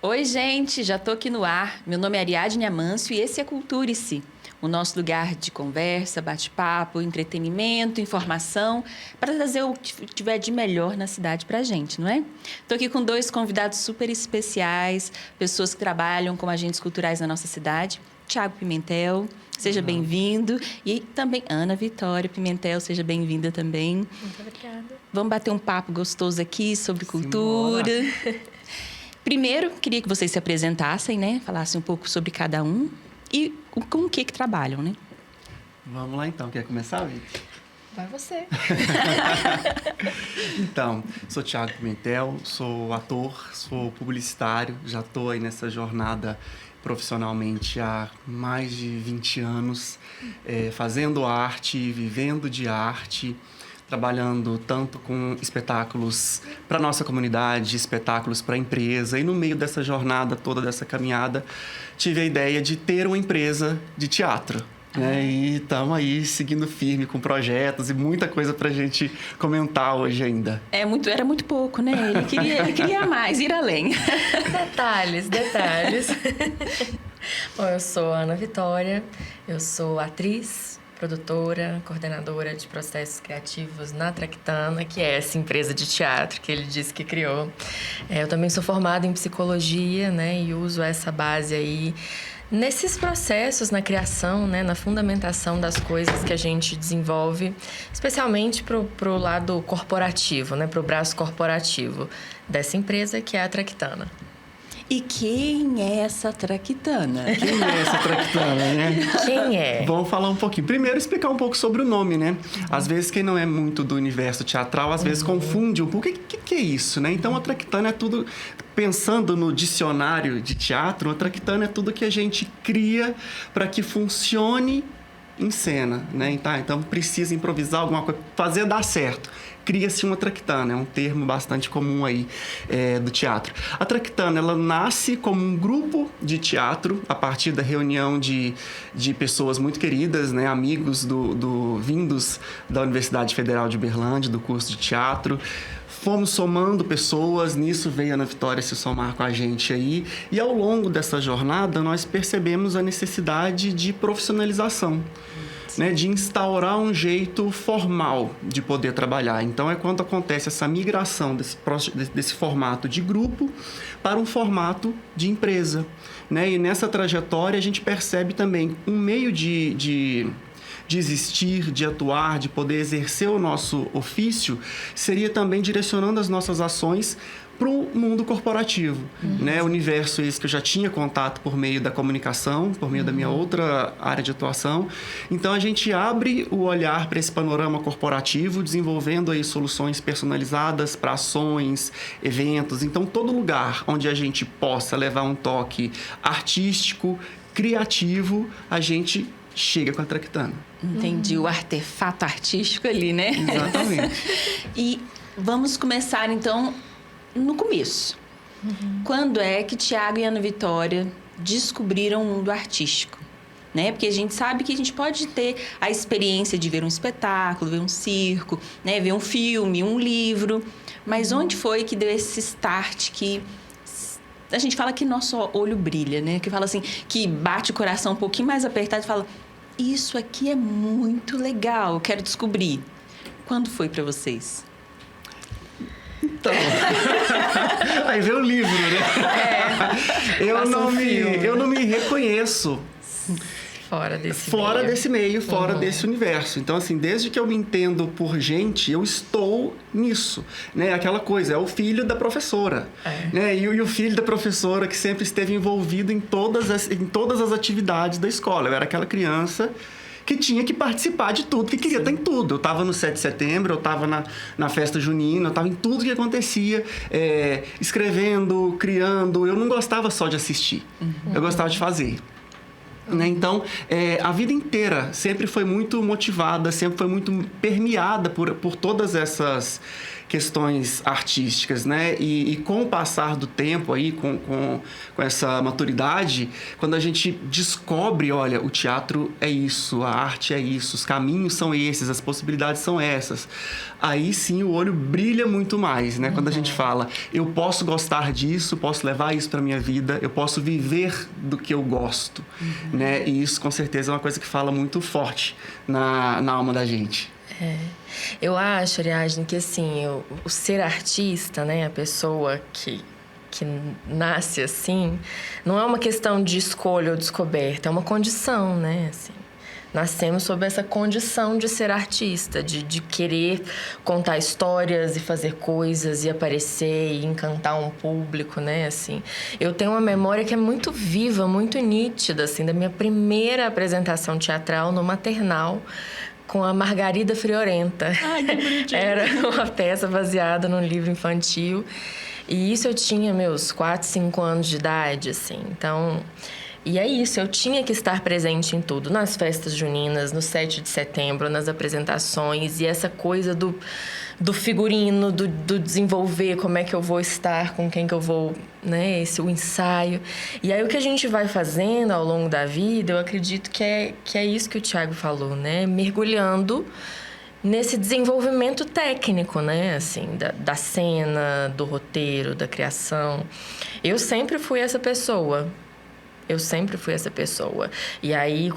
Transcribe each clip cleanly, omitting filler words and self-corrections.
Oi, gente, já tô aqui no ar. Meu nome é Ariadne Amâncio e esse é Culture-se, o nosso lugar de conversa, bate-papo, entretenimento, informação, para trazer o que tiver de melhor na cidade pra gente, não é? Tô aqui com dois convidados super especiais, pessoas que trabalham como agentes culturais na nossa cidade. Tiago Pimentel, seja bem-vindo. E também Ana Vitória Pimentel, seja bem-vinda também. Muito obrigada. Vamos bater um papo gostoso aqui sobre cultura. Primeiro, queria que vocês se apresentassem, né? Falassem um pouco sobre cada um e com o que trabalham, né? Vamos lá, então. Quer começar, Vitor? Vai você. Então, sou Tiago Pimentel, sou ator, sou publicitário. Já estou aí nessa jornada profissionalmente há mais de 20 anos, fazendo arte, vivendo de arte, trabalhando tanto com espetáculos para nossa comunidade, espetáculos para a empresa. E no meio dessa jornada toda, dessa caminhada, tive a ideia de ter uma empresa de teatro. Né? E estamos aí seguindo firme com projetos e muita coisa para a gente comentar hoje ainda. Era muito pouco, né? Ele queria mais, ir além. Detalhes. Bom, eu sou Ana Vitória, eu sou atriz, produtora, coordenadora de processos criativos na Traquitana, que é essa empresa de teatro que ele disse que criou. Eu também sou formada em psicologia, né? E uso essa base aí nesses processos, na criação, né, na fundamentação das coisas que a gente desenvolve, especialmente pro lado corporativo, né, pro braço corporativo dessa empresa que é a Traquitana. E quem é essa Traquitana? Quem é essa Traquitana, né? Quem é? Vamos falar um pouquinho. Primeiro, explicar um pouco sobre o nome, né? Às vezes, quem não é muito do universo teatral, às vezes confunde um pouco. O que é isso, né? Então, a Traquitana é tudo... Pensando no dicionário de teatro, a Traquitana é tudo que a gente cria para que funcione em cena, né? Então, precisa improvisar alguma coisa, fazer dar certo. Cria-se uma Traquitana, é um termo bastante comum aí do teatro. A Traquitana, ela nasce como um grupo de teatro a partir da reunião de pessoas muito queridas, né? Amigos vindos da Universidade Federal de Uberlândia, do curso de teatro. Fomos somando pessoas, nisso veio a Ana Vitória se somar com a gente aí. E ao longo dessa jornada, nós percebemos a necessidade de profissionalização. Né, de instaurar um jeito formal de poder trabalhar. Então, é quando acontece essa migração desse formato de grupo para um formato de empresa. Né? E nessa trajetória, a gente percebe também um meio de existir, de atuar, de poder exercer o nosso ofício, seria também direcionando as nossas ações para o mundo corporativo, né? O universo esse que eu já tinha contato por meio da comunicação, por meio da minha outra área de atuação. Então, a gente abre o olhar para esse panorama corporativo, desenvolvendo aí soluções personalizadas para ações, eventos. Então, todo lugar onde a gente possa levar um toque artístico, criativo, a gente chega com a Traquitana. Entendi, o artefato artístico ali, né? Exatamente. E vamos começar, então, no começo. Quando é que Tiago e Ana Vitória descobriram o mundo artístico? Né? Porque a gente sabe que a gente pode ter a experiência de ver um espetáculo, ver um circo, né? Ver um filme, um livro. Mas onde foi que deu esse start que... A gente fala que nosso olho brilha, né? Que fala assim, que bate o coração um pouquinho mais apertado e fala... Isso aqui é muito legal, eu quero descobrir. Quando foi para vocês? Então, aí vem o livro, né? Eu não me reconheço Fora desse meio, fora desse universo. Então, assim, desde que eu me entendo por gente, eu estou nisso, né? Aquela coisa, é o filho da professora, né? E o filho da professora que sempre esteve envolvido em todas as atividades da escola. Eu era aquela criança que tinha que participar de tudo, que queria estar em tudo. Eu estava no 7 de setembro, eu estava na festa junina, eu estava em tudo que acontecia, escrevendo, criando. Eu não gostava só de assistir, eu gostava de fazer. Né? Então, a vida inteira sempre foi muito motivada, sempre foi muito permeada por todas essas questões artísticas, né? E com o passar do tempo aí, com essa maturidade, quando a gente descobre, olha, o teatro é isso, a arte é isso, os caminhos são esses, as possibilidades são essas, aí sim o olho brilha muito mais, né? Quando a gente fala, eu posso gostar disso, posso levar isso para minha vida, eu posso viver do que eu gosto, né? E isso, com certeza, é uma coisa que fala muito forte na alma da gente. Eu acho, Ariadne, que assim, o ser artista, né, a pessoa que nasce assim, não é uma questão de escolha ou descoberta, é uma condição, né, assim. Nascemos sob essa condição de ser artista, de querer contar histórias e fazer coisas e aparecer e encantar um público, né, assim. Eu tenho uma memória que é muito viva, muito nítida, assim, da minha primeira apresentação teatral no maternal, com a Margarida Friorenta. Ai, que bonitinho. Era uma peça baseada num livro infantil. E isso eu tinha meus 4, 5 anos de idade, assim. Então, e é isso, eu tinha que estar presente em tudo. Nas festas juninas, no 7 de setembro, nas apresentações. E essa coisa do figurino, do desenvolver, como é que eu vou estar, com quem que eu vou, né? O ensaio. E aí, o que a gente vai fazendo ao longo da vida, eu acredito que é isso que o Thiago falou, né? Mergulhando nesse desenvolvimento técnico, né? Assim, da cena, do roteiro, da criação. Eu sempre fui essa pessoa. E aí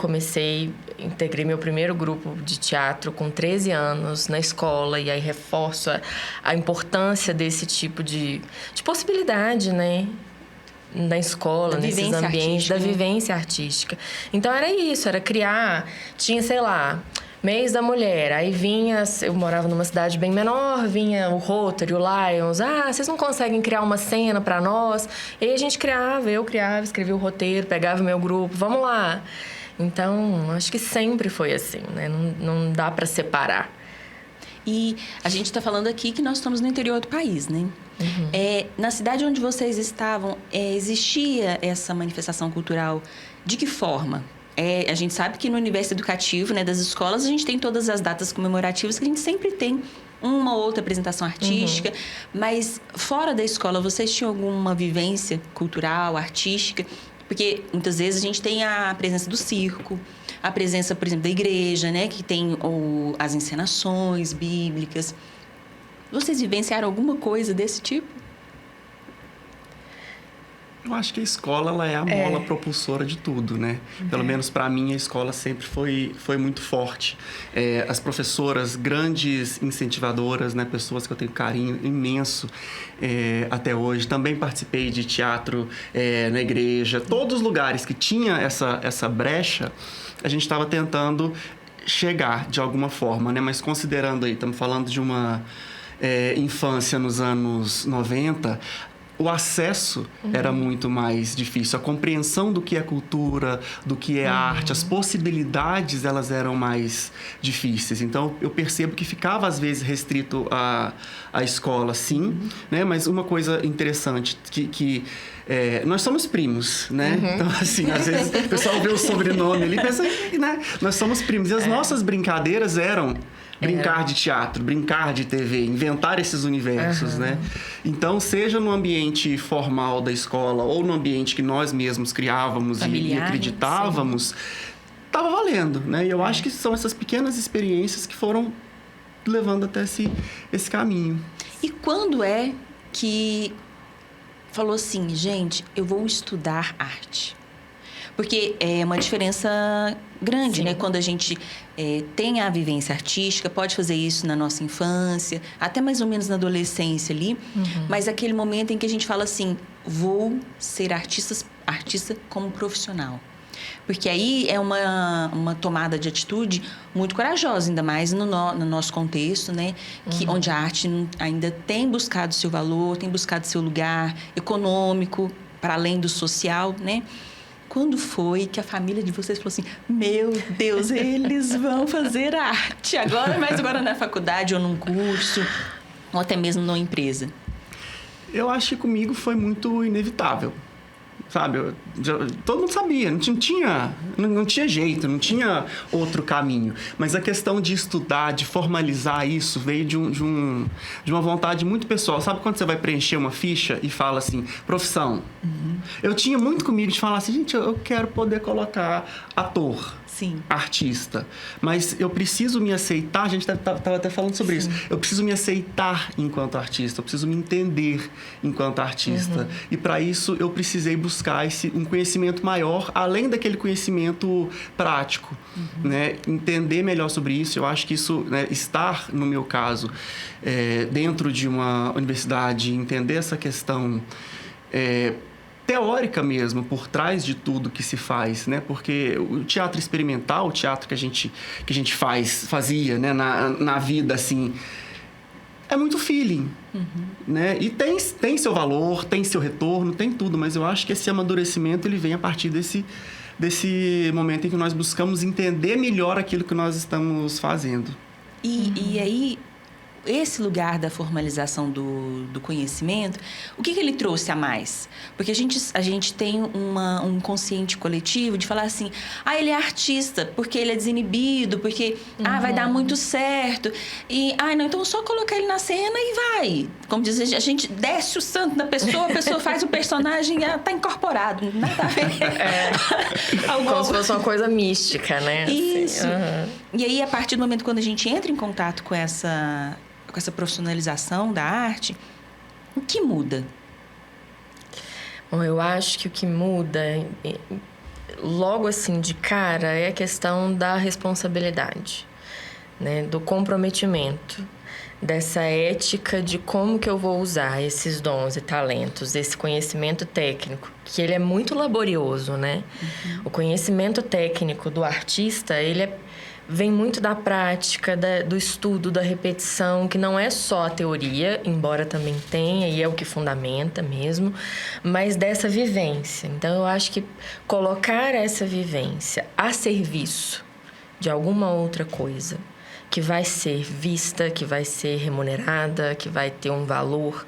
integrei meu primeiro grupo de teatro com 13 anos na escola. E aí reforço a importância desse tipo de possibilidade, né? Na escola, nesses ambientes, da vivência artística. Então era isso, era criar, tinha, sei lá, Mês da Mulher, aí vinha, eu morava numa cidade bem menor, vinha o Rotary, o Lions, vocês não conseguem criar uma cena pra nós? E aí a gente eu criava, escrevia o roteiro, pegava o meu grupo, vamos lá. Então, acho que sempre foi assim, né? Não dá pra separar. E a gente está falando aqui que nós estamos no interior do país, né? Na cidade onde vocês estavam, existia essa manifestação cultural? De que forma? A gente sabe que no universo educativo, né, das escolas, a gente tem todas as datas comemorativas que a gente sempre tem uma ou outra apresentação artística. Mas fora da escola, vocês tinham alguma vivência cultural, artística? Porque muitas vezes a gente tem a presença do circo, a presença, por exemplo, da igreja, né, que tem as encenações bíblicas. Vocês vivenciaram alguma coisa desse tipo? Eu acho que a escola, ela é a mola propulsora de tudo, né? Pelo menos para mim, a escola sempre foi muito forte. As professoras, grandes incentivadoras, né? Pessoas que eu tenho carinho imenso até hoje. Também participei de teatro na igreja. Todos os lugares que tinha essa brecha, a gente estava tentando chegar de alguma forma, né? Mas considerando aí, estamos falando de uma infância nos anos 90... o acesso era muito mais difícil. A compreensão do que é cultura, do que é arte, as possibilidades, elas eram mais difíceis. Então, eu percebo que ficava, às vezes, restrito à escola, sim, né? Mas uma coisa interessante, que nós somos primos, né? Então, assim, às vezes, o pessoal vê o sobrenome ali e pensa, né? Nós somos primos. E as nossas brincadeiras eram... brincar de teatro, brincar de TV, inventar esses universos, né? Então, seja no ambiente formal da escola ou no ambiente que nós mesmos criávamos e acreditávamos, estava valendo, né? E eu acho que são essas pequenas experiências que foram levando até esse caminho. E quando é que falou assim, gente, eu vou estudar arte? Porque é uma diferença grande, né? Quando a gente tem a vivência artística, pode fazer isso na nossa infância, até mais ou menos na adolescência ali. Mas aquele momento em que a gente fala assim, vou ser artista como profissional. Porque aí é uma tomada de atitude muito corajosa, ainda mais no nosso contexto, né? Onde a arte ainda tem buscado seu valor, tem buscado seu lugar econômico, para além do social, né? Quando foi que a família de vocês falou assim, meu Deus, eles vão fazer arte agora, mas agora na faculdade ou num curso, ou até mesmo numa empresa? Eu acho que comigo foi muito inevitável. sabe? Todo mundo sabia, não tinha jeito, não tinha outro caminho. Mas a questão de estudar, de formalizar isso, veio de uma vontade muito pessoal. Sabe quando você vai preencher uma ficha e fala assim, profissão? Eu tinha muito comigo de falar assim, gente, eu quero poder colocar ator. Sim. Artista. Mas eu preciso me aceitar, a gente estava até falando sobre isso. Eu preciso me aceitar enquanto artista, eu preciso me entender enquanto artista. E para isso eu precisei buscar um conhecimento maior, além daquele conhecimento prático. Né? Entender melhor sobre isso, eu acho que isso, né, estar, no meu caso, dentro de uma universidade, entender essa questão teórica mesmo, por trás de tudo que se faz, né? Porque o teatro experimental, o teatro que a gente fazia, né? na vida, assim, é muito feeling, né? E tem seu valor, tem seu retorno, tem tudo, mas eu acho que esse amadurecimento, ele vem a partir desse momento em que nós buscamos entender melhor aquilo que nós estamos fazendo. E aí, esse lugar da formalização do conhecimento, o que ele trouxe a mais? Porque a gente tem um consciente coletivo de falar assim, ele é artista porque ele é desinibido, porque vai dar muito certo. E, não, então só colocar ele na cena e vai. Como diz, a gente desce o santo na pessoa, a pessoa faz o personagem e tá incorporado. Nada a ver. Como se fosse uma coisa mística, né? Isso. Assim, E aí, a partir do momento quando a gente entra em contato com essa profissionalização da arte, o que muda? Bom, eu acho que o que muda, logo assim, de cara, é a questão da responsabilidade, né? Do comprometimento, dessa ética de como que eu vou usar esses dons e talentos, esse conhecimento técnico, que ele é muito laborioso, né? O conhecimento técnico do artista, ele vem muito da prática, do estudo, da repetição, que não é só a teoria, embora também tenha, e é o que fundamenta mesmo, mas dessa vivência. Então, eu acho que colocar essa vivência a serviço de alguma outra coisa, que vai ser vista, que vai ser remunerada, que vai ter um valor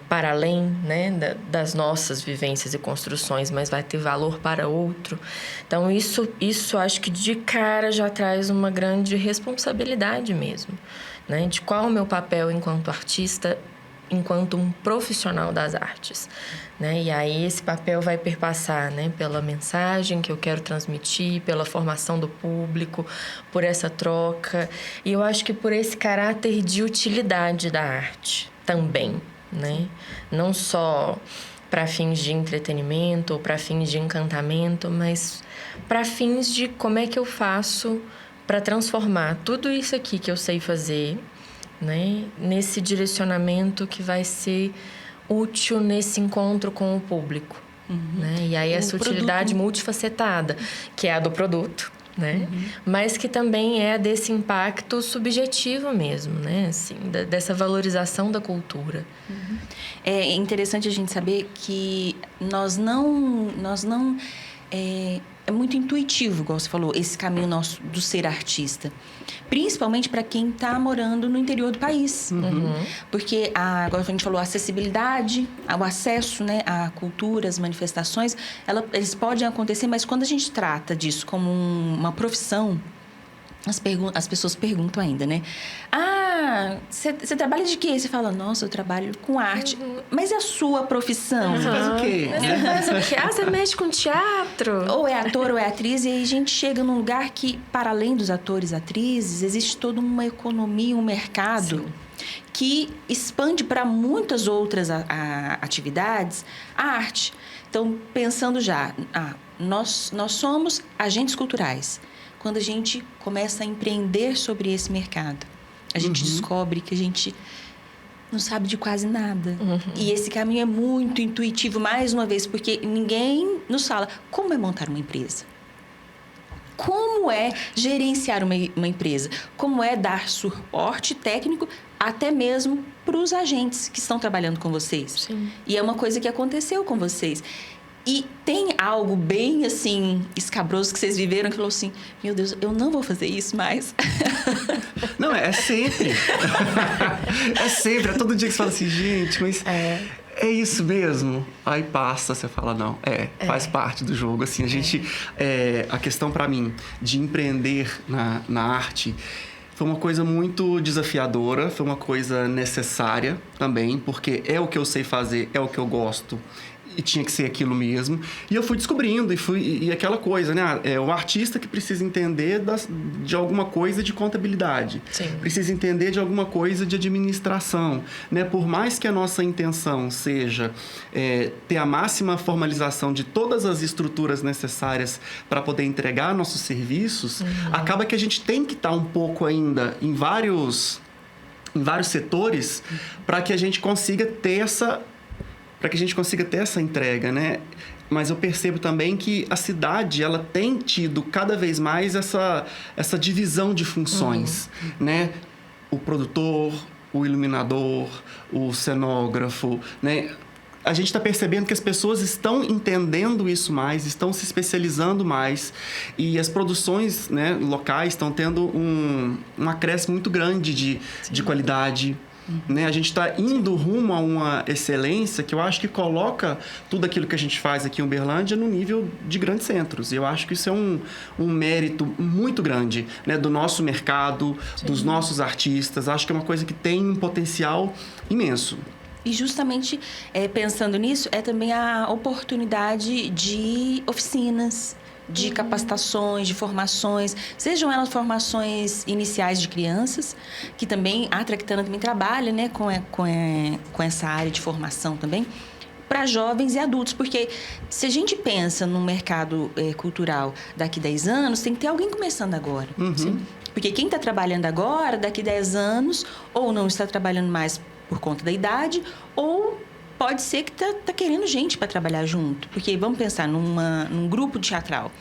para além, né, das nossas vivências e construções, mas vai ter valor para outro. Então, isso acho que de cara já traz uma grande responsabilidade mesmo, né, de qual é o meu papel enquanto artista, enquanto um profissional das artes, né? E aí esse papel vai perpassar, né, pela mensagem que eu quero transmitir, pela formação do público, por essa troca. E eu acho que por esse caráter de utilidade da arte também, né? Não só para fins de entretenimento ou para fins de encantamento, mas para fins de como é que eu faço para transformar tudo isso aqui que eu sei fazer, né, nesse direcionamento que vai ser útil nesse encontro com o público. Né? E aí essa utilidade multifacetada, que é a do produto, né? Mas que também é desse impacto subjetivo mesmo, né? Assim, dessa valorização da cultura. É interessante a gente saber que é muito intuitivo, igual você falou, esse caminho nosso do ser artista. Principalmente para quem está morando no interior do país. Porque, agora a gente falou, a acessibilidade, o acesso, né, à cultura, às manifestações, eles podem acontecer, mas quando a gente trata disso como uma profissão, as pessoas perguntam ainda, né? Você trabalha de quê? Você fala, nossa, eu trabalho com arte. Mas e a sua profissão? Você faz o quê? Você faz o quê? Você mexe com teatro? Ou é ator ou é atriz. E aí a gente chega num lugar que, para além dos atores e atrizes, existe toda uma economia, um mercado que expande para muitas outras atividades a arte. Então, pensando já, nós somos agentes culturais. Quando a gente começa a empreender sobre esse mercado, a gente descobre que a gente não sabe de quase nada. E esse caminho é muito intuitivo, mais uma vez, porque ninguém nos fala como é montar uma empresa. Como é gerenciar uma empresa? Como é dar suporte técnico até mesmo para os agentes que estão trabalhando com vocês? Sim. E é uma coisa que aconteceu com vocês. E tem algo bem, assim, escabroso que vocês viveram que falou assim, meu Deus, eu não vou fazer isso mais. Não, é sempre. É sempre. É todo dia que você fala assim, gente, mas... é isso mesmo? Aí passa, você fala, não, faz parte do jogo. Assim, a questão para mim de empreender na arte foi uma coisa muito desafiadora, foi uma coisa necessária também, porque é o que eu sei fazer, é o que eu gosto. E tinha que ser aquilo mesmo. E eu fui descobrindo, e aquela coisa, né? É o artista que precisa entender de alguma coisa de contabilidade. Sim. Precisa entender de alguma coisa de administração, né? Por mais que a nossa intenção seja ter a máxima formalização de todas as estruturas necessárias para poder entregar nossos serviços, acaba que a gente tem que estar um pouco ainda em vários setores para que a gente consiga ter essa entrega, né? Mas eu percebo também que a cidade, ela tem tido cada vez mais essa divisão de funções, né? O produtor, o iluminador, o cenógrafo, né? A gente está percebendo que as pessoas estão entendendo isso mais, estão se especializando mais, e as produções, né, locais estão tendo um acréscimo muito grande de qualidade. Né? A gente está indo rumo a uma excelência que eu acho que coloca tudo aquilo que a gente faz aqui em Uberlândia no nível de grandes centros. E eu acho que isso é um mérito muito grande, né? Do nosso mercado, dos nossos artistas. Acho que é uma coisa que tem um potencial imenso. E justamente pensando nisso, é também a oportunidade de oficinas, de capacitações, de formações, sejam elas formações iniciais de crianças, que também a Tractana também trabalha, né, com essa área de formação também, para jovens e adultos, porque se a gente pensa no mercado cultural daqui 10 anos, tem que ter alguém começando agora. Sim? Porque quem está trabalhando agora, daqui 10 anos, ou não está trabalhando mais por conta da idade, ou pode ser que tá querendo gente para trabalhar junto. Porque vamos pensar num grupo teatral.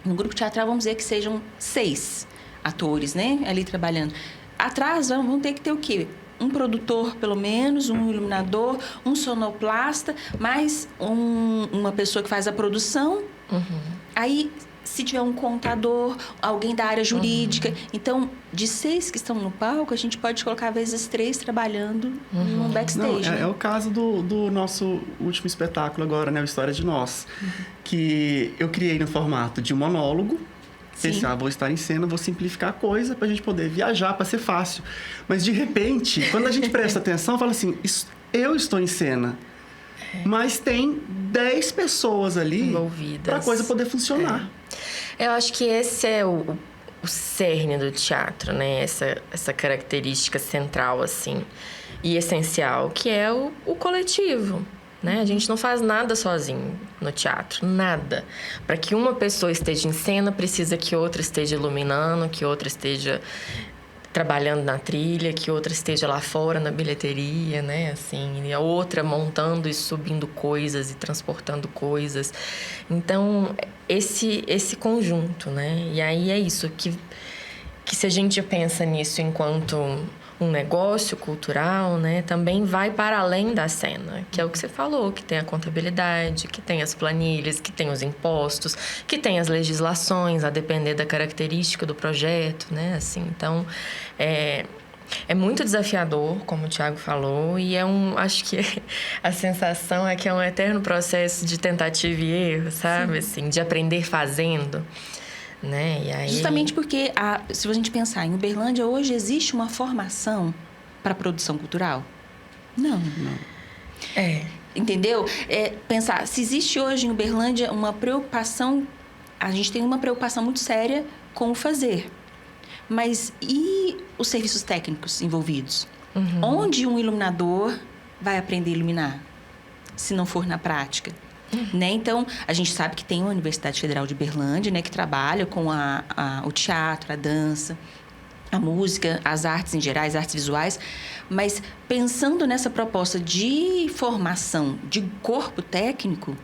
No grupo teatral, vamos dizer que sejam 6 atores, né? Ali trabalhando. Atrás, vão ter que ter o quê? Um produtor, pelo menos, um iluminador, um sonoplasta, mais uma pessoa que faz a produção. Aí, se tiver um contador, alguém da área jurídica. Então, de 6 que estão no palco, a gente pode colocar, às vezes, 3 trabalhando no backstage. Não, é o caso do nosso último espetáculo agora, né? O História de Nós. Que eu criei no formato de monólogo. Pensei, vou estar em cena, vou simplificar a coisa pra gente poder viajar, pra ser fácil. Mas, de repente, quando a gente presta atenção, fala assim, eu estou em cena. Mas tem 10 pessoas ali envolvidas para a coisa poder funcionar. Eu acho que esse é o cerne do teatro, né? Essa característica central, assim, e essencial, que é o coletivo, né? A gente não faz nada sozinho no teatro, nada. Para que uma pessoa esteja em cena, precisa que outra esteja iluminando, que outra esteja trabalhando na trilha, que outra esteja lá fora na bilheteria, né? Assim, e a outra montando e subindo coisas e transportando coisas. Então, esse conjunto, né? E aí é isso, que se a gente pensa nisso enquanto um negócio cultural, né, também vai para além da cena, que é o que você falou, que tem a contabilidade, que tem as planilhas, que tem os impostos, que tem as legislações, a depender da característica do projeto, né, assim, então é muito desafiador, como o Thiago falou, e acho que a sensação é que é um eterno processo de tentativa e erro, sabe, assim, de aprender fazendo. Né? E aí... Justamente porque, se a gente pensar em Uberlândia, hoje existe uma formação para produção cultural? Não. Entendeu? Pensar, se existe hoje em Uberlândia uma preocupação, a gente tem uma preocupação muito séria com o fazer. Mas e os serviços técnicos envolvidos? Onde um iluminador vai aprender a iluminar, se não for na prática? Né? Então, a gente sabe que tem a Universidade Federal de Uberlândia, né, que trabalha com o teatro, a dança, a música, as artes em geral, as artes visuais. Mas pensando nessa proposta de formação de corpo técnico,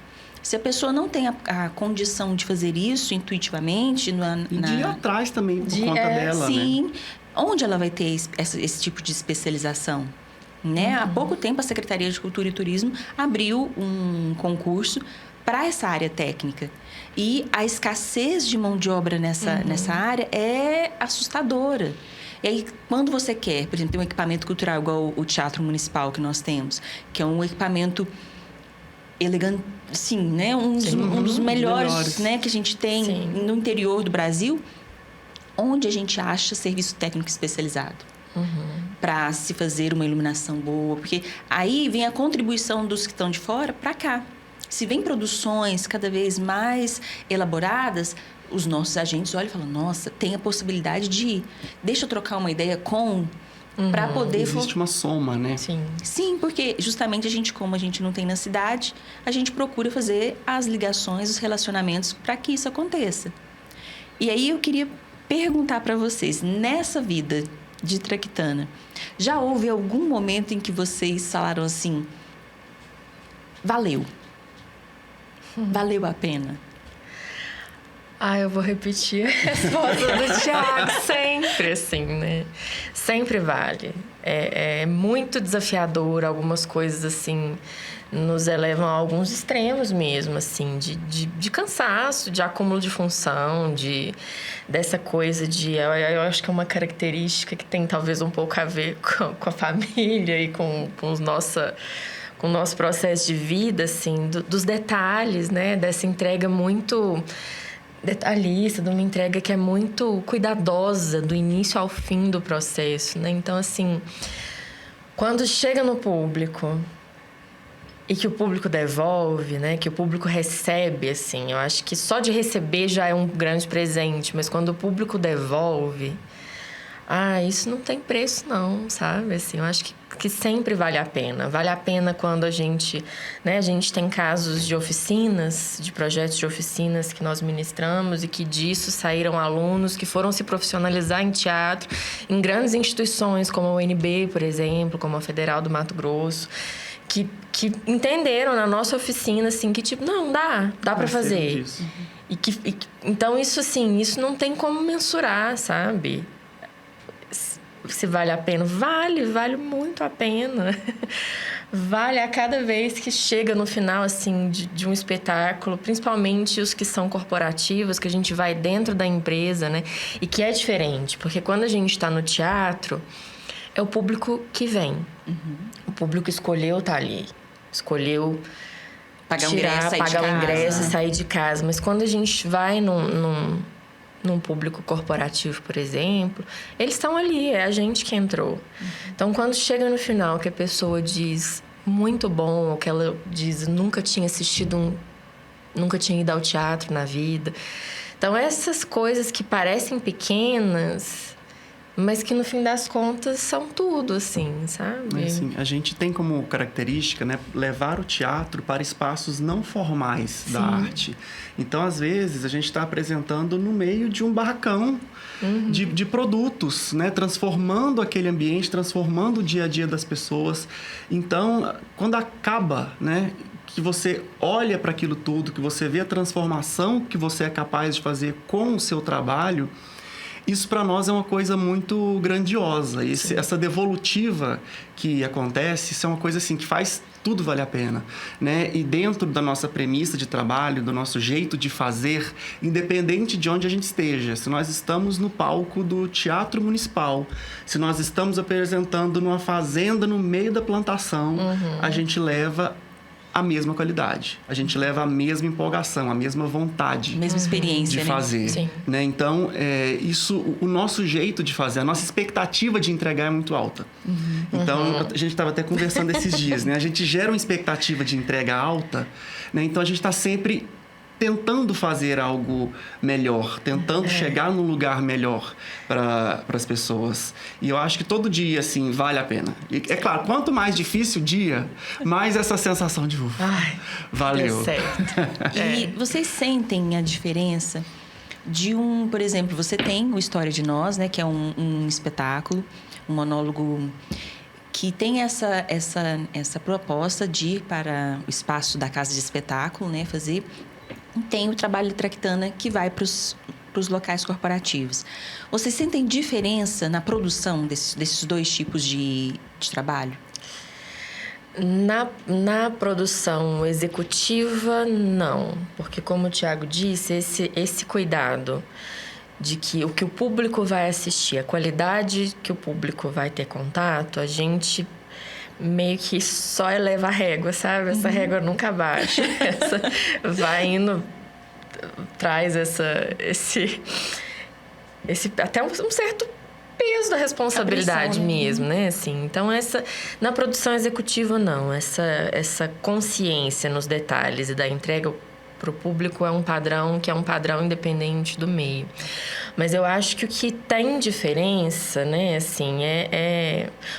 se a pessoa não tem a condição de fazer isso intuitivamente... de ir atrás também, por conta dela, sim, né? Onde ela vai ter esse tipo de especialização? Né? Há pouco tempo, a Secretaria de Cultura e Turismo abriu um concurso para essa área técnica. E a escassez de mão de obra nessa área é assustadora. E aí, quando você quer, por exemplo, tem um equipamento cultural igual o Teatro Municipal que nós temos, que é um equipamento elegante, sim, né? Um dos melhores, né, que a gente tem no interior do Brasil, onde a gente acha serviço técnico especializado para se fazer uma iluminação boa, porque aí vem a contribuição dos que estão de fora para cá. Se vem produções cada vez mais elaboradas, os nossos agentes olham e falam, nossa, tem a possibilidade de ir. Deixa eu trocar uma ideia para poder... Existe uma soma, né? Sim, porque justamente como a gente não tem na cidade, a gente procura fazer as ligações, os relacionamentos para que isso aconteça. E aí eu queria perguntar para vocês, nessa vida de traquitana, já houve algum momento em que vocês falaram assim, valeu a pena? Eu vou repetir a resposta do Thiago. Sempre, assim, né? Sempre vale. É muito desafiador. Algumas coisas, assim, nos elevam a alguns extremos mesmo, assim, de cansaço, de acúmulo de função, dessa coisa de... Eu acho que é uma característica que tem talvez um pouco a ver com a família e com o nosso processo de vida, assim, dos detalhes, né? Dessa entrega muito detalhista, de uma entrega que é muito cuidadosa do início ao fim do processo, né? Então, assim, quando chega no público e que o público devolve, né? Que o público recebe, assim, eu acho que só de receber já é um grande presente, mas quando o público devolve, isso não tem preço não, sabe? Assim, eu acho que sempre vale a pena. Vale a pena quando a gente tem casos de oficinas, de projetos de oficinas que nós ministramos e que disso saíram alunos que foram se profissionalizar em teatro em grandes instituições como a UNB, por exemplo, como a Federal do Mato Grosso, que entenderam na nossa oficina, assim, que tipo, não, dá para fazer. Então, isso, assim, isso não tem como mensurar, sabe? Se vale a pena, vale muito a pena. Vale a cada vez que chega no final, assim, de um espetáculo, principalmente os que são corporativos, que a gente vai dentro da empresa, né? E que é diferente, porque quando a gente está no teatro, é o público que vem. O público escolheu estar ali, escolheu pagar o ingresso e sair de casa. Mas quando a gente vai num público corporativo, por exemplo, eles estão ali, é a gente que entrou. Então, quando chega no final que a pessoa diz muito bom, ou que ela diz nunca tinha ido ao teatro na vida. Então, essas coisas que parecem pequenas, mas que no fim das contas são tudo, assim, sabe? Assim, a gente tem como característica, né, levar o teatro para espaços não formais da arte. Então, às vezes, a gente está apresentando no meio de um barracão de produtos, né, transformando aquele ambiente, transformando o dia a dia das pessoas. Então, quando acaba, né, que você olha para aquilo tudo, que você vê a transformação que você é capaz de fazer com o seu trabalho, isso para nós é uma coisa muito grandiosa. Essa devolutiva que acontece, isso é uma coisa assim que faz tudo valer a pena, né? E dentro da nossa premissa de trabalho, do nosso jeito de fazer, independente de onde a gente esteja, se nós estamos no palco do Teatro Municipal, se nós estamos apresentando numa fazenda no meio da plantação, a gente leva a mesma qualidade. A gente leva a mesma empolgação, a mesma vontade. A mesma experiência, de fazer. Sim. Né? Então, o nosso jeito de fazer, a nossa expectativa de entregar é muito alta. Então, a gente estava até conversando esses dias, né? A gente gera uma expectativa de entrega alta, né? Então, a gente está sempre tentando fazer algo melhor, tentando chegar num lugar melhor para as pessoas. E eu acho que todo dia, assim, vale a pena. E, é claro, quanto mais difícil o dia, mais essa sensação de valeu. Deu certo. E vocês sentem a diferença de por exemplo, você tem o História de Nós, né, que é um espetáculo, um monólogo que tem essa proposta de ir para o espaço da casa de espetáculo, né, fazer. Tem o trabalho de traquitana que vai para os locais corporativos. Vocês sentem diferença na produção desses dois tipos de trabalho? Na produção executiva, não. Porque, como o Thiago disse, esse cuidado de que o que o público vai assistir, a qualidade que o público vai ter contato, a gente meio que só eleva a régua, sabe? Essa régua nunca baixa. Essa vai indo, traz esse até um certo peso da responsabilidade mesmo, né? Assim, então, na produção executiva, não. Essa consciência nos detalhes e da entrega para o público é um padrão que é um padrão independente do meio. Mas eu acho que o que tem diferença, né, assim,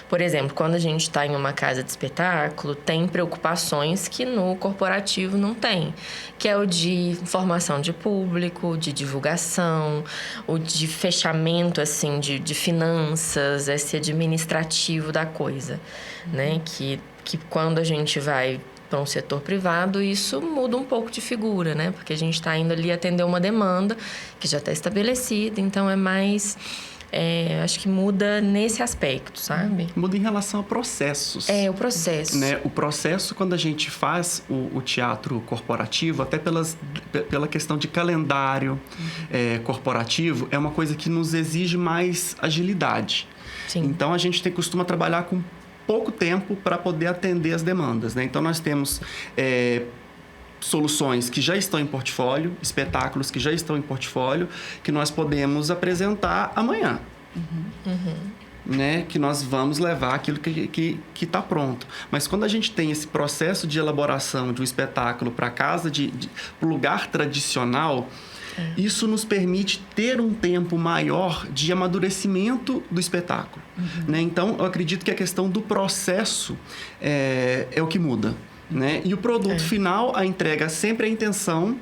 por exemplo, quando a gente está em uma casa de espetáculo, tem preocupações que no corporativo não tem, que é o de formação de público, de divulgação, o de fechamento, assim, de finanças, esse administrativo da coisa, né, que quando a gente vai para um setor privado, isso muda um pouco de figura, né? Porque a gente está indo ali atender uma demanda que já está estabelecida, então é mais... acho que muda nesse aspecto, sabe? Muda em relação a processos. O processo. Né? O processo, quando a gente faz o teatro corporativo, até pela questão de calendário corporativo, é uma coisa que nos exige mais agilidade. Sim. Então, a gente costuma trabalhar com pouco tempo para poder atender as demandas, né? Então, nós temos soluções que já estão em portfólio, espetáculos que já estão em portfólio, que nós podemos apresentar amanhã. Né? Que nós vamos levar aquilo que está pronto. Mas quando a gente tem esse processo de elaboração de um espetáculo para casa, para o lugar tradicional, isso nos permite ter um tempo maior de amadurecimento do espetáculo. Né? Então, eu acredito que a questão do processo é o que muda. Né? E o produto final, a entrega, sempre a intenção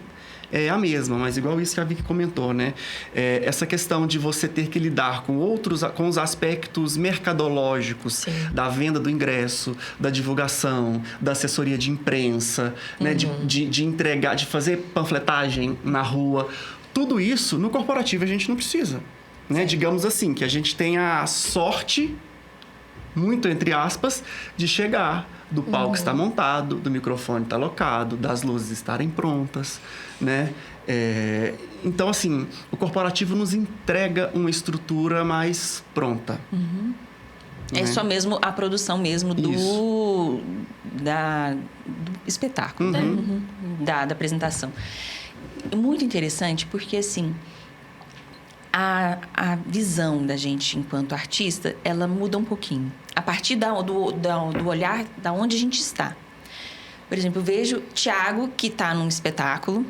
é a mesma, mas igual isso que a Vicky comentou, né? Essa questão de você ter que lidar com os aspectos mercadológicos da venda do ingresso, da divulgação, da assessoria de imprensa, né? De entregar, de fazer panfletagem na rua. Tudo isso, no corporativo, a gente não precisa. Né? Digamos assim, que a gente tem a sorte, muito entre aspas, de chegar do palco estar montado, do microfone estar alocado, das luzes estarem prontas, né? Então, assim, o corporativo nos entrega uma estrutura mais pronta. É só mesmo a produção mesmo do espetáculo, né? Da apresentação. Muito interessante porque, assim, a visão da gente enquanto artista, ela muda um pouquinho. A partir do olhar da onde a gente está. Por exemplo, eu vejo Thiago, que está num espetáculo,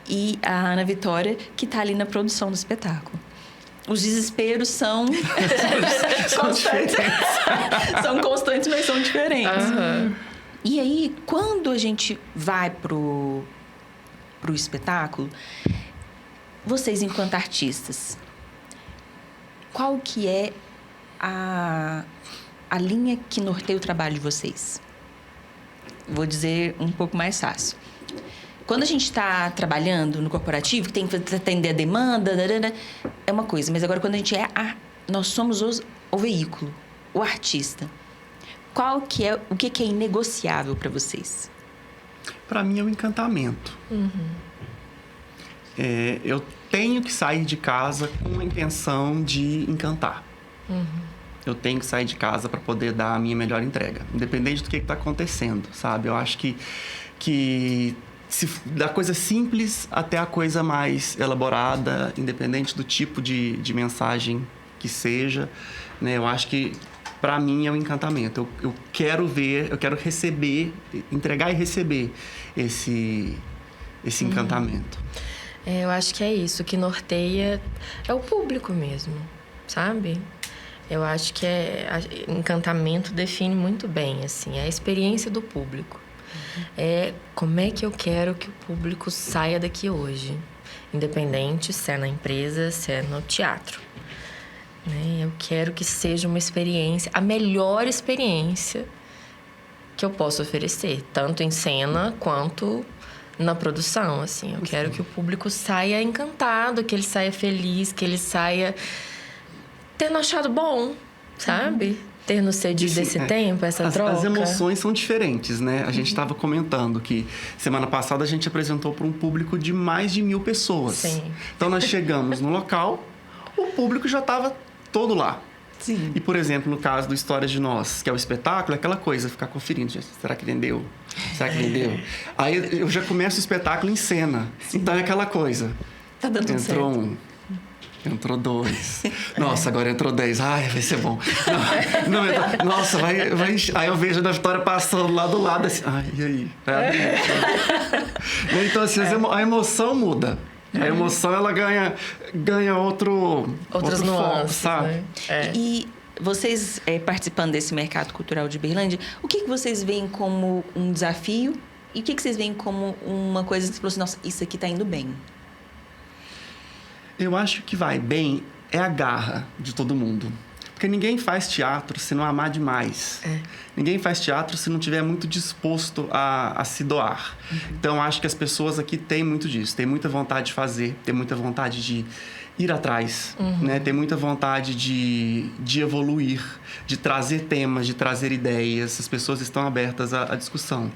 e a Ana Vitória, que está ali na produção do espetáculo. Os desesperos são constantes. São constantes, mas são diferentes. E aí, quando a gente vai pro espetáculo, vocês, enquanto artistas, qual que é a linha que norteia o trabalho de vocês? Vou dizer um pouco mais fácil. Quando a gente está trabalhando no corporativo, que tem que atender a demanda, é uma coisa. Mas agora, quando a gente nós somos o veículo, o artista. O que é inegociável para vocês? Para mim, é o encantamento. Eu tenho que sair de casa com a intenção de encantar. Eu tenho que sair de casa para poder dar a minha melhor entrega, independente do que está acontecendo, sabe? Eu acho que da coisa simples até a coisa mais elaborada, independente do tipo de mensagem que seja, né? Eu acho que, para mim, é um encantamento. Eu quero ver, eu quero receber, entregar e receber esse encantamento. Eu acho que é isso, o que norteia é o público mesmo, sabe? Eu acho que encantamento define muito bem, assim, a experiência do público. Como é que eu quero que o público saia daqui hoje, independente se é na empresa, se é no teatro. Né? Eu quero que seja uma experiência, a melhor experiência que eu posso oferecer, tanto em cena quanto na produção, assim. Eu quero que o público saia encantado, que ele saia feliz, que ele saia tendo achado bom, sabe? ter no cedido desse tempo, essa troca? As emoções são diferentes, né? A gente estava comentando que semana passada a gente apresentou para um público de mais de 1.000 pessoas. Sim. Então nós chegamos no local, o público já estava todo lá. Sim. E, por exemplo, no caso do Histórias de Nós, que é o espetáculo, é aquela coisa, ficar conferindo, gente, será que vendeu? Será que vendeu? Aí eu já começo o espetáculo em cena. Sim. Então é aquela coisa. Tá dando certo. Entrou 1. Entrou 2. Nossa, agora entrou 10. Ai, vai ser bom. Não, nossa, vai. Aí eu vejo a Vitória passando lá do lado, assim. Ai, e aí? Vai abrir. Então, assim, a emoção muda. A emoção, ela ganha outras nuances, sabe? né? E vocês, participando desse mercado cultural de Berlândia, o que vocês veem como um desafio e o que vocês veem como uma coisa que você falou assim, nossa, isso aqui tá indo bem? Eu acho que vai bem é a garra de todo mundo. Porque ninguém faz teatro se não amar demais. Ninguém faz teatro se não tiver muito disposto a se doar. Então, acho que as pessoas aqui têm muito disso. Têm muita vontade de fazer, têm muita vontade de ir atrás, né? Tem muita vontade de evoluir, de trazer temas, de trazer ideias. As pessoas estão abertas à discussão.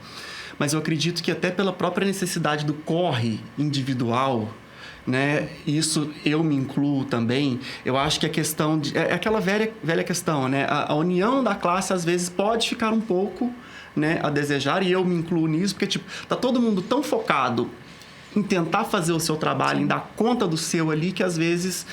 Mas eu acredito que até pela própria necessidade do corre individual, né? Isso eu me incluo também. Eu acho que a questão é aquela velha questão, né? A união da classe às vezes pode ficar um pouco, né, a desejar, e eu me incluo nisso, porque tipo, tá todo mundo tão focado em tentar fazer o seu trabalho, em dar conta do seu ali, que às vezes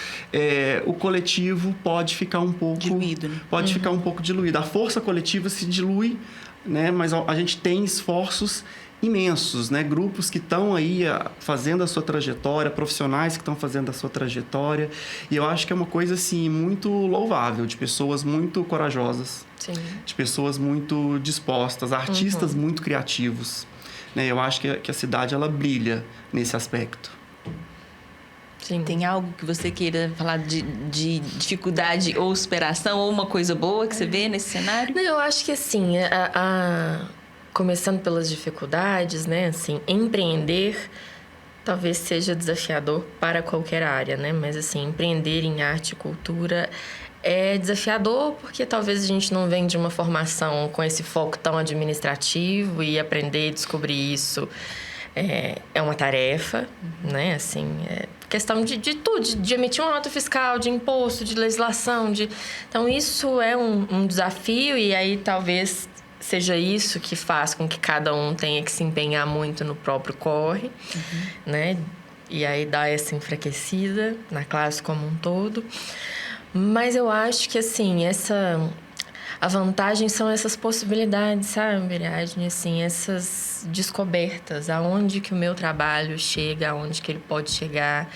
o coletivo pode ficar um pouco diluído, né? Pode ficar um pouco diluído. A força coletiva se dilui, né? Mas a gente tem esforços imensos, né? Grupos que estão aí fazendo a sua trajetória, profissionais que estão fazendo a sua trajetória. E eu acho que é uma coisa, assim, muito louvável, de pessoas muito corajosas. Sim. De pessoas muito dispostas, artistas muito criativos. Né? Eu acho que a cidade, ela brilha nesse aspecto. Sim. Tem algo que você queira falar de dificuldade ou superação, ou uma coisa boa que você vê nesse cenário? Não, eu acho que assim, começando pelas dificuldades, né? Assim, empreender talvez seja desafiador para qualquer área, né? Mas assim, empreender em arte e cultura é desafiador porque talvez a gente não vem de uma formação com esse foco tão administrativo, e aprender e descobrir isso é uma tarefa, né? Assim, questão de tudo, de emitir uma nota fiscal, de imposto, de legislação, Então, isso é um desafio, e aí talvez seja isso que faz com que cada um tenha que se empenhar muito no próprio corre, né? E aí dá essa enfraquecida na classe como um todo. Mas eu acho que, assim, a vantagem são essas possibilidades, sabe, Ariadne? Assim, essas descobertas, aonde que o meu trabalho chega, aonde que ele pode chegar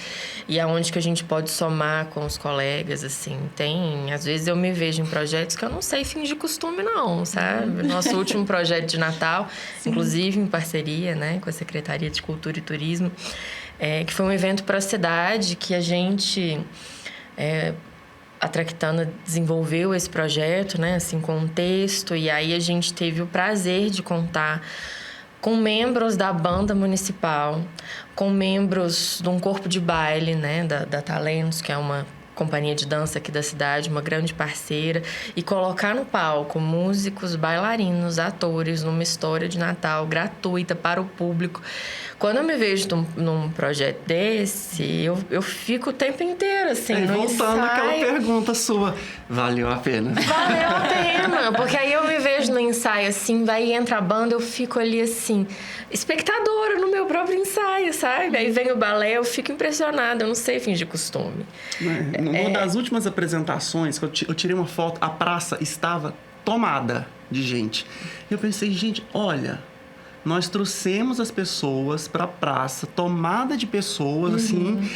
e aonde que a gente pode somar com os colegas, assim. Às vezes eu me vejo em projetos que eu não sei fingir costume, não, sabe? Nosso último projeto de Natal, inclusive em parceria, né, com a Secretaria de Cultura e Turismo, que foi um evento para a cidade que a gente... A Traquitana desenvolveu esse projeto, né, assim, com um texto, e aí a gente teve o prazer de contar com membros da banda municipal, com membros de um corpo de baile, né, da Talentos, que é uma companhia de dança aqui da cidade, uma grande parceira, e colocar no palco músicos, bailarinos, atores, numa história de Natal gratuita para o público. Quando eu me vejo num projeto desse, eu fico o tempo inteiro, assim, no voltando ensaio. àquela pergunta sua, valeu a pena? Valeu a pena, porque aí eu me vejo no ensaio, assim, vai entra a banda, eu fico ali, assim, espectadora no meu próprio ensaio, sabe? Aí vem o balé, eu fico impressionada, eu não sei fingir costume. Numa das últimas apresentações, que eu tirei uma foto, a praça estava tomada de gente. E eu pensei, gente, olha... Nós trouxemos as pessoas para a praça, tomada de pessoas, assim...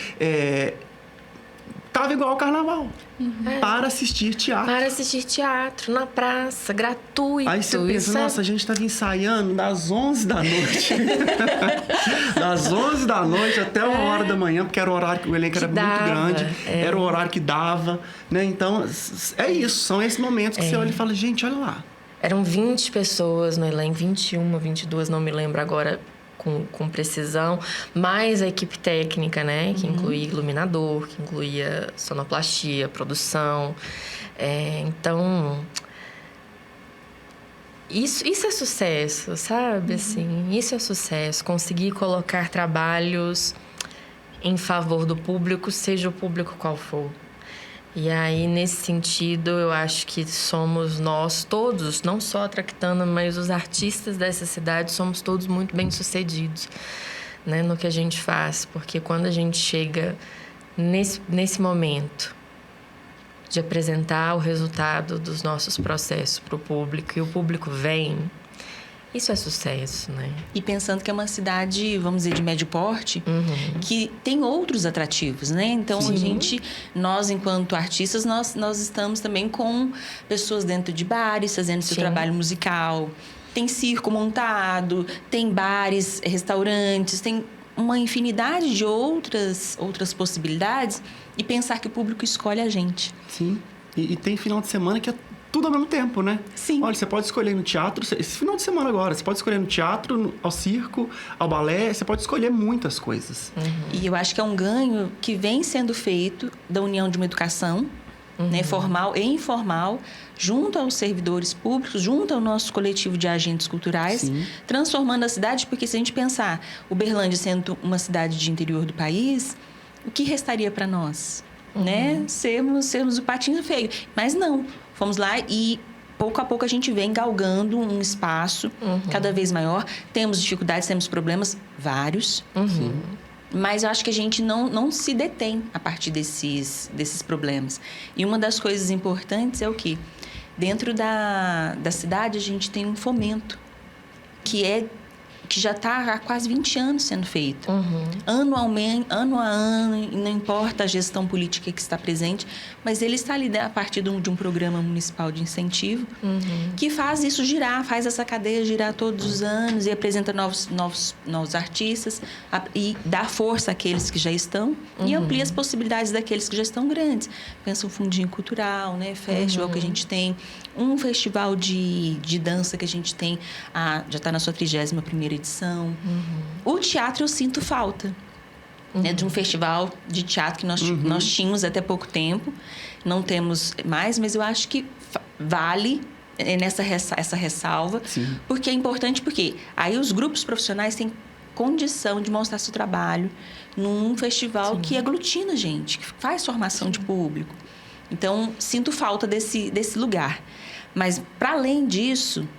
Tava igual ao carnaval. Para assistir teatro. Para assistir teatro, na praça, gratuito. Aí você pensa, nossa, a gente estava ensaiando das 11 da noite. Das 11 da noite até 1h da manhã, porque era o horário que o elenco era muito grande. Era o horário que dava, né? Então, é isso. São esses momentos que você olha e fala, gente, olha lá. Eram 20 pessoas no elenco, 21, 22, não me lembro agora com precisão, mais a equipe técnica, né? Que incluía iluminador, que incluía sonoplastia, produção. Então, Isso é sucesso, sabe? Assim, isso é sucesso. Conseguir colocar trabalhos em favor do público, seja o público qual for. E aí, nesse sentido, eu acho que somos nós todos, não só a Traquitana, mas os artistas dessa cidade, somos todos muito bem-sucedidos, né, no que a gente faz. Porque quando a gente chega nesse momento de apresentar o resultado dos nossos processos para o público e o público vem, isso é sucesso, né? E pensando que é uma cidade, vamos dizer, de médio porte, que tem outros atrativos, né? Então, nós enquanto artistas, nós estamos também com pessoas dentro de bares, fazendo seu trabalho musical. Tem circo montado, tem bares, restaurantes, tem uma infinidade de outras possibilidades. E pensar que o público escolhe a gente. Sim. E tem final de semana que é tudo ao mesmo tempo, né? Sim. Olha, você pode escolher no teatro, esse final de semana agora, você pode escolher no teatro, ao circo, ao balé, você pode escolher muitas coisas. E eu acho que é um ganho que vem sendo feito da união de uma educação, né, formal e informal, junto aos servidores públicos, junto ao nosso coletivo de agentes culturais, transformando a cidade, porque se a gente pensar Uberlândia sendo uma cidade de interior do país, o que restaria para nós? Né? Sermos o patinho feio. Mas não, fomos lá e pouco a pouco a gente vem galgando um espaço cada vez maior. Temos dificuldades, temos problemas, vários. Mas eu acho que a gente não se detém a partir desses problemas. E uma das coisas importantes é o quê? Dentro da cidade, a gente tem um fomento, que já está há quase 20 anos sendo feito. Ano a ano, e não importa a gestão política que está presente, mas ele está ali a partir de um programa municipal de incentivo que faz isso girar, faz essa cadeia girar todos os anos e apresenta novos artistas e dá força àqueles que já estão e amplia as possibilidades daqueles que já estão grandes. Pensa um fundinho cultural, né? Festival que a gente tem, um festival de dança que a gente tem, já está na sua 31ª edição. O teatro eu sinto falta, né, de um festival de teatro que nós tínhamos até pouco tempo. Não temos mais, mas eu acho que vale essa ressalva. Porque é importante, porque aí os grupos profissionais têm condição de mostrar seu trabalho num festival que aglutina gente, que faz formação de público. Então, sinto falta desse lugar. Mas, para além disso,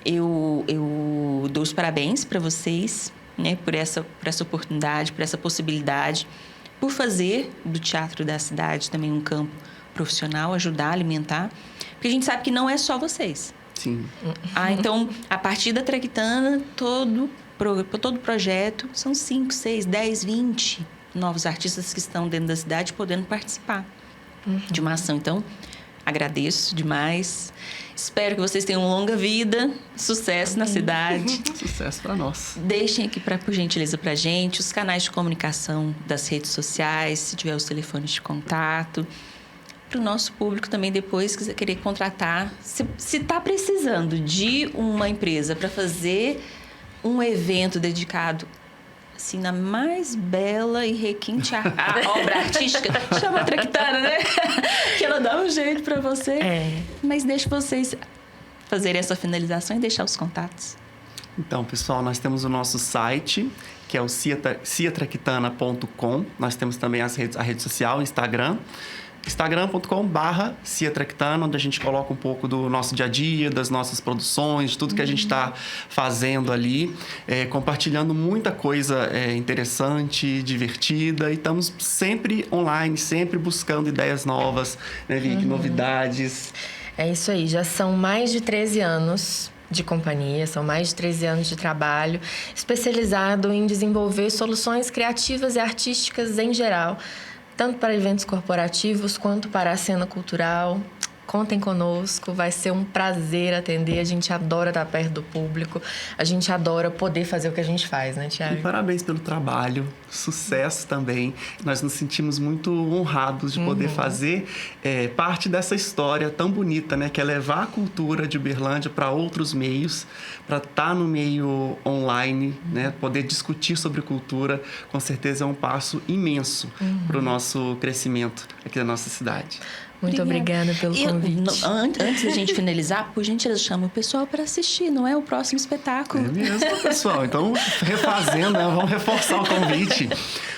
eu dou os parabéns para vocês, né, por essa oportunidade, por essa possibilidade, por fazer do teatro da cidade também um campo profissional, ajudar a alimentar. Porque a gente sabe que não é só vocês. Sim. Então, a partir da Traquitana, todo projeto, são 5, 6, 10, 20 novos artistas que estão dentro da cidade podendo participar de uma ação. Então, agradeço demais. Espero que vocês tenham longa vida, sucesso na cidade. Sucesso para nós. Deixem aqui, por gentileza, para a gente os canais de comunicação das redes sociais, se tiver os telefones de contato. Para o nosso público também, depois, quiser querer contratar. Se está precisando de uma empresa para fazer um evento dedicado assim, na mais bela e requinte obra artística, chama a Traquitana, né? Que ela dá um jeito para você. Mas deixa vocês fazerem essa finalização e deixar os contatos. Então, pessoal, nós temos o nosso site, que é o ciatraquitana.com. Nós temos também a rede social, Instagram. instagram.com/ciatraquitana, onde a gente coloca um pouco do nosso dia a dia, das nossas produções, de tudo que a gente está fazendo ali, compartilhando muita coisa interessante, divertida, e estamos sempre online, sempre buscando ideias novas, né, Vicky? Novidades. É isso aí, já são mais de 13 anos de companhia, são mais de 13 anos de trabalho, especializado em desenvolver soluções criativas e artísticas em geral, tanto para eventos corporativos quanto para a cena cultural. Contem conosco, vai ser um prazer atender. A gente adora estar perto do público, a gente adora poder fazer o que a gente faz, né, Thiago? E parabéns pelo trabalho, sucesso também. Nós nos sentimos muito honrados de poder fazer parte dessa história tão bonita, né? Que é levar a cultura de Uberlândia para outros meios, para estar no meio online, né? Poder discutir sobre cultura, com certeza é um passo imenso para o nosso crescimento aqui da nossa cidade. Muito obrigada pelo convite. Antes da gente finalizar, por gentileza, chama o pessoal para assistir, não é o próximo espetáculo? É mesmo, pessoal. Então, refazendo, né? Vamos reforçar o convite.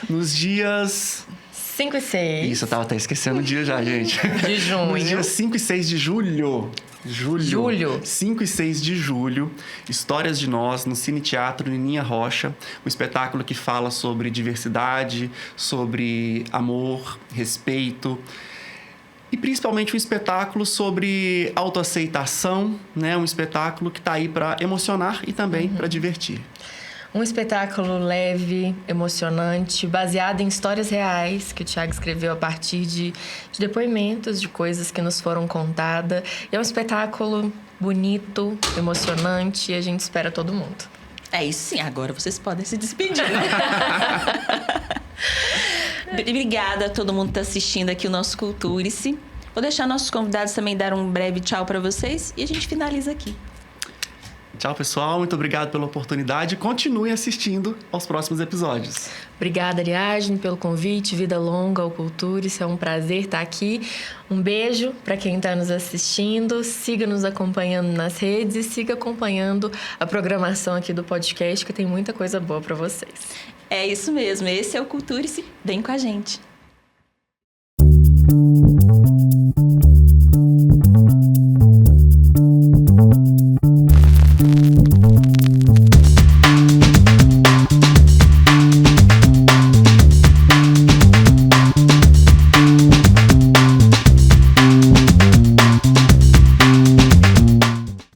Nos dias... 5 e 6. Isso, eu tava até esquecendo o dia já, gente. De junho. Nos dias 5 e 6 de julho. Julho. 5 e 6 de julho, Histórias de Nós, no Cine Teatro Nininha Rocha. Um espetáculo que fala sobre diversidade, sobre amor, respeito. E principalmente um espetáculo sobre autoaceitação, né? Um espetáculo que está aí para emocionar e também para divertir. Um espetáculo leve, emocionante, baseado em histórias reais que o Thiago escreveu a partir de depoimentos, de coisas que nos foram contadas. E é um espetáculo bonito, emocionante e a gente espera todo mundo. É isso sim, agora vocês podem se despedir. Obrigada a todo mundo que está assistindo aqui o nosso Culture-se. Vou deixar nossos convidados também dar um breve tchau para vocês e a gente finaliza aqui. Tchau, pessoal. Muito obrigado pela oportunidade. Continue assistindo aos próximos episódios. Obrigada, Ariadne, pelo convite. Vida longa ao Culture-se. É um prazer estar aqui. Um beijo para quem está nos assistindo. Siga nos acompanhando nas redes e siga acompanhando a programação aqui do podcast, que tem muita coisa boa para vocês. É isso mesmo. Esse é o Culture-se. Vem com a gente.